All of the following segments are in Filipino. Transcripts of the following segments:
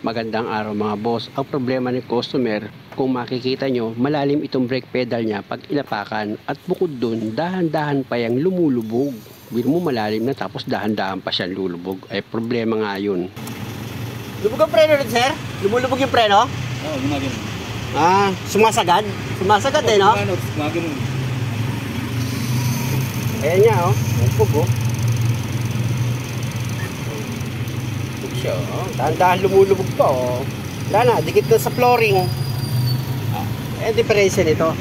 Magandang araw mga boss. Ang problema ng customer, kung makikita nyo, malalim itong brake pedal niya pag inapakan at bukod dun, dahan-dahan pa yung lumulubog. Biro mo malalim na tapos dahan-dahan pa siyang lulubog. Ay problema nga yun. Lubog ang preno rin, sir? Lumulubog yung preno? Oo, gumagano. Sumasagad? Sumasagad eh, no? Gumagano. Ayan niya oh, lubog oh. Siya, oh. Dahan-dahan lumulubog pa oh. Wala na, dikit na sa flooring. Diferensya nito.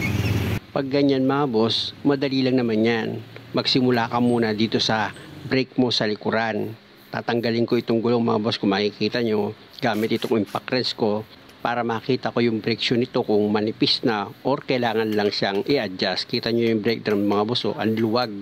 Pag ganyan mga boss, madali lang naman yan. Magsimula ka muna dito sa brake mo sa likuran. Tatanggalin ko itong gulong mga boss kung makikita nyo. Gamit itong impact wrench ko para makita ko yung brake shoe nito kung manipis na or kailangan lang siyang i-adjust. Kita nyo yung brake drum mga boss oh, ang luwag.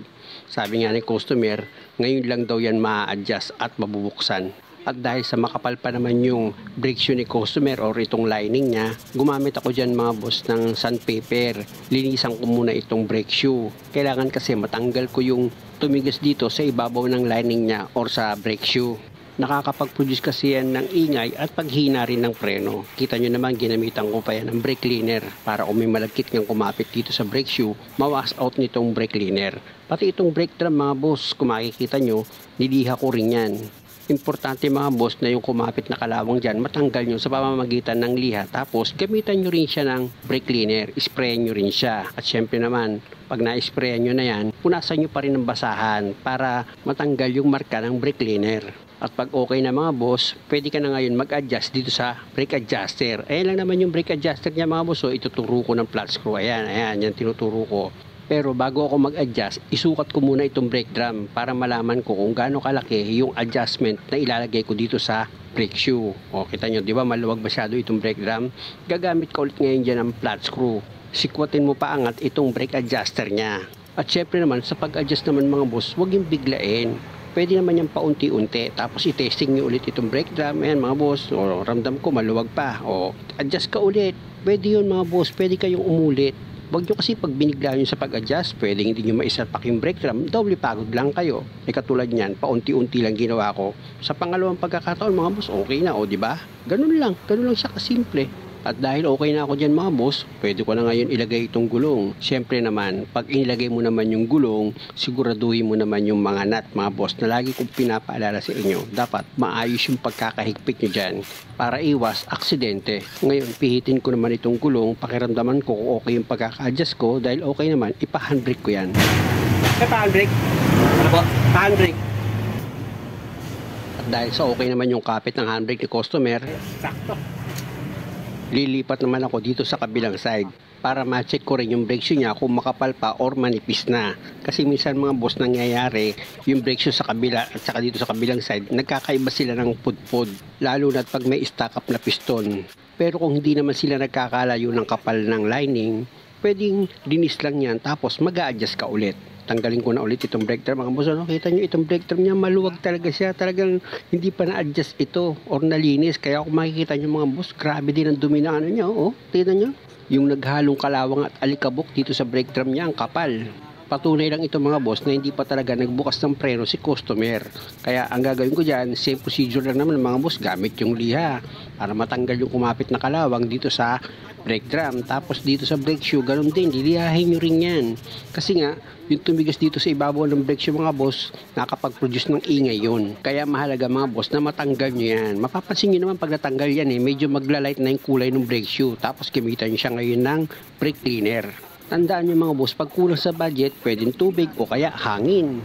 Sabi nga ng customer, ngayon lang daw yan ma-adjust at mabubuksan. At dahil sa makapal pa naman yung brake shoe ni customer or itong lining niya, gumamit ako dyan mga boss ng sandpaper. Linisan ko muna itong brake shoe. Kailangan kasi matanggal ko yung tumigas dito sa ibabaw ng lining niya or sa brake shoe. Nakakapag-produce kasi yan ng ingay at paghina rin ng preno. Kita nyo naman, ginamitan ko pa yan ng brake cleaner para kung may malagkit ngang kumapit dito sa brake shoe, mawash out nitong brake cleaner. Pati itong brake drum mga boss, kung makikita nyo, niliha ko rin yan. Importante mga boss na yung kumapit na kalawang dyan, matanggal nyo sa pamamagitan ng liha. Tapos gamitan nyo rin siya ng brake cleaner, sprayan nyo rin siya. At syempre naman, pag na-sprayan nyo na yan, punasan nyo pa rin ng basahan para matanggal yung marka ng brake cleaner. At pag okay na mga boss, pwede ka na ngayon mag-adjust dito sa brake adjuster. Ayan lang naman yung brake adjuster niya mga boss. So ituturo ko ng flat screw. Ayan, yan tinuturo ko. Pero bago ako mag-adjust, isukat ko muna itong brake drum para malaman ko kung gaano kalaki yung adjustment na ilalagay ko dito sa brake shoe. O, kita nyo, di ba maluwag masyado itong brake drum? Gagamit ka ulit ngayon dyan ng flat screw. Sikwatin mo pa angat itong brake adjuster niya. At syempre naman, sa pag-adjust naman mga boss, huwag yung biglain. Pwede naman yung paunti-unti. Tapos i-testing nyo ulit itong brake drum. Ayan mga boss, o, ramdam ko maluwag pa. O, adjust ka ulit. Pwede yun mga boss, pwede kayong umulit. Huwag nyo kasi pag binigla nyo sa pag-adjust, pwedeng hindi nyo maisalpak yung brake drum, doble pagod lang kayo. E katulad niyan, paunti-unti lang ginawa ko. Sa pangalawang pagkakataon mga boss, okay na, o di ba? Ganun lang siya kasimple. At dahil okay na ako dyan mga boss, pwede ko na ngayon ilagay itong gulong. Siyempre naman, pag inilagay mo naman yung gulong, siguraduhin mo naman yung mga nut mga boss na lagi kong pinapaalala sa inyo. Dapat maayos yung pagkakahigpit nyo dyan para iwas aksidente. Ngayon, pihitin ko naman itong gulong, pakiramdaman ko kung okay yung pagkaka-adjust ko. Dahil okay naman, ipa-handbrake ko yan. Pa-handbrake? Ano po? Pa-handbrake. At dahil sa okay naman yung kapit ng handbrake ni customer, Sakto. lilipat naman ako dito sa kabilang side para ma-check ko rin yung brake shoe niya kung makapal pa or manipis na. Kasi minsan mga boss nangyayari, yung brake shoe sa kabila at saka dito sa kabilang side, nagkakaiba sila ng pudpud. Lalo na pag may stack up na piston. Pero kung hindi naman sila nagkakalayo ng kapal ng lining, pwedeng linis lang yan tapos mag-a-adjust ka ulit. Tanggalin ko na ulit itong brake drum mga boss. Ano? Kita nyo itong brake drum niya, maluwag talaga siya. Talagang hindi pa na-adjust ito or nalinis. Kaya kung makikita nyo mga boss, grabe din ang dumi na ano niya. Oh, tingnan nyo. Yung naghalong kalawang at alikabok dito sa brake drum niya, ang kapal. Patunay lang ito mga boss na hindi pa talaga nagbukas ng preno si customer. Kaya ang gagawin ko dyan, same procedure lang naman mga boss, gamit yung liha para matanggal yung kumapit na kalawang dito sa brake drum. Tapos dito sa brake shoe, ganun din, lilihahin nyo rin yan. Kasi nga, yung tumigas dito sa ibabaw ng brake shoe mga boss, nakapag-produce ng ingay yun. Kaya mahalaga mga boss na matanggal nyo yan. Mapapansin nyo naman pag natanggal yan medyo maglalight na yung kulay ng brake shoe. Tapos gamitan nyo siya ngayon ng brake cleaner. Tandaan nyo mga boss, pag kulang sa budget, pwedeng tubig o kaya hangin.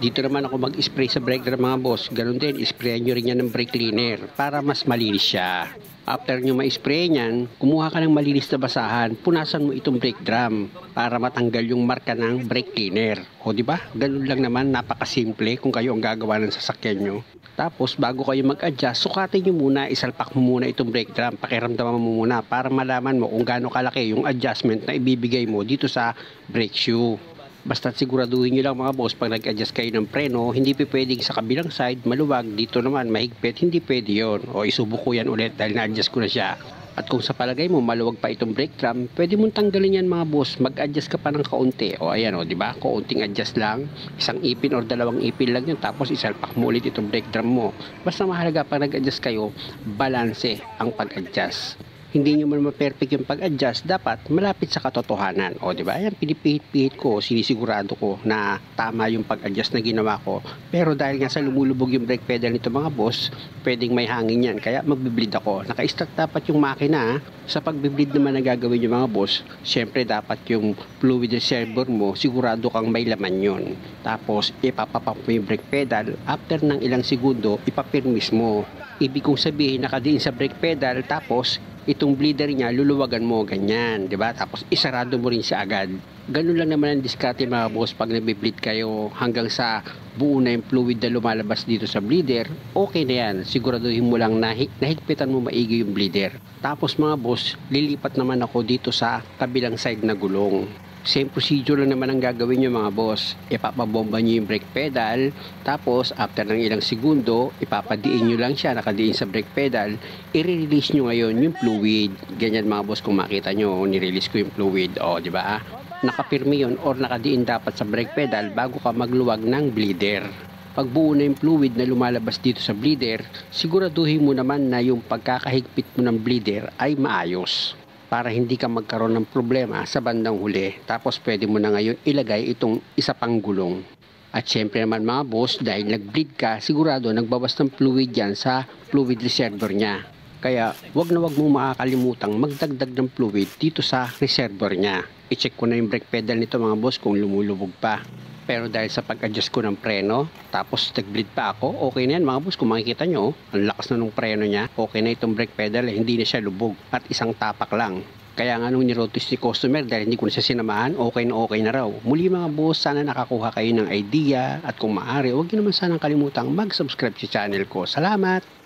Dito naman ako mag-spray sa brake drum mga boss. Ganun din, sprayan nyo rin yan ng brake cleaner para mas malinis siya. After nyo ma-spray nyan, kumuha ka ng malinis na basahan, punasan mo itong brake drum para matanggal yung marka ng brake cleaner. O di ba? Ganun lang naman, napakasimple kung kayo ang gagawa ng sasakyan nyo. Tapos bago kayo mag-adjust, sukatin nyo muna, isalpak mo muna itong brake drum, pakiramdaman mo muna para malaman mo kung gaano kalaki yung adjustment na ibibigay mo dito sa brake shoe. Basta siguraduhin nyo lang mga boss, pag nag-adjust kayo ng preno, hindi pwedeng sa kabilang side maluwag, dito naman mahigpit, hindi pwede yon. O isubok ko yan ulit dahil na-adjust ko na siya. At kung sa palagay mo maluwag pa itong brake drum, pwede mong tanggalin yan mga boss. Mag-adjust ka pa ng kaunti. O ayan o, di ba? Kaunting adjust lang. Isang ipin or dalawang ipin lang yun. Tapos isalpak mo ulit itong brake drum mo. Basta mahalaga pag nag-adjust kayo, balanse ang pag-adjust. Hindi nyo man ma-perfect yung pag-adjust, dapat malapit sa katotohanan. O, di ba? Ayan, pinipihit-pihit ko, sinisigurado ko na tama yung pag-adjust na ginawa ko. Pero dahil nga sa lumulubog yung brake pedal nito mga boss, pwedeng may hangin yan. Kaya magbiblid ako. Naka-start dapat yung makina. Sa pagbiblid naman na gagawin yung mga boss, syempre dapat yung fluid reservoir mo, sigurado kang may laman yun. Tapos, ipapapump mo yung brake pedal. After ng ilang segundo, ipapirmis mo. Ibig kong sabihin, nakadiin sa brake pedal, tapos itong bleeder niya, luluwagan mo, ganyan, di ba? Tapos isarado mo rin siya agad. Ganun lang naman ang diskarte mga boss pag nagbe-bleed kayo hanggang sa buo na yung fluid na lumalabas dito sa bleeder, okay na yan. Siguraduhin mo lang na nahigpitan mo maigi yung bleeder. Tapos mga boss, lilipat naman ako dito sa kabilang side na gulong. Same procedure lang naman ang gagawin nyo mga boss. Ipapabomba nyo yung brake pedal, tapos after ng ilang segundo, ipapadiin nyo lang siya, nakadiin sa brake pedal, i-release nyo ngayon yung fluid. Ganyan mga boss, kung makita nyo, nirelease ko yung fluid. O, di ba? Nakapirmi yun or nakadiin dapat sa brake pedal bago ka magluwag ng bleeder. Pag buo na yung fluid na lumalabas dito sa bleeder, siguraduhin mo naman na yung pagkakahigpit mo ng bleeder ay maayos, para hindi ka magkaroon ng problema sa bandang huli. Tapos pwede mo na ngayon ilagay itong isa pang gulong. At syempre naman mga boss, dahil nag-bleed ka, sigurado nagbawas ng fluid yan sa fluid reservoir niya. Kaya wag na wag mong makakalimutang magdagdag ng fluid dito sa reservoir niya. I-check ko na yung brake pedal nito mga boss kung lumulubog pa. Pero dahil sa pag-adjust ko ng preno, tapos nag-bleed pa ako, okay na yan mga boss. Kung makikita nyo, ang lakas na nung preno niya, okay na itong brake pedal, hindi na siya lubog at isang tapak lang. Kaya nga nung nirotis ni customer, dahil hindi ko na siya sinamahan, okay na raw. Muli mga boss, sana nakakuha kayo ng idea, at kung maaari, huwag nyo naman sanang kalimutang mag-subscribe sa channel ko. Salamat!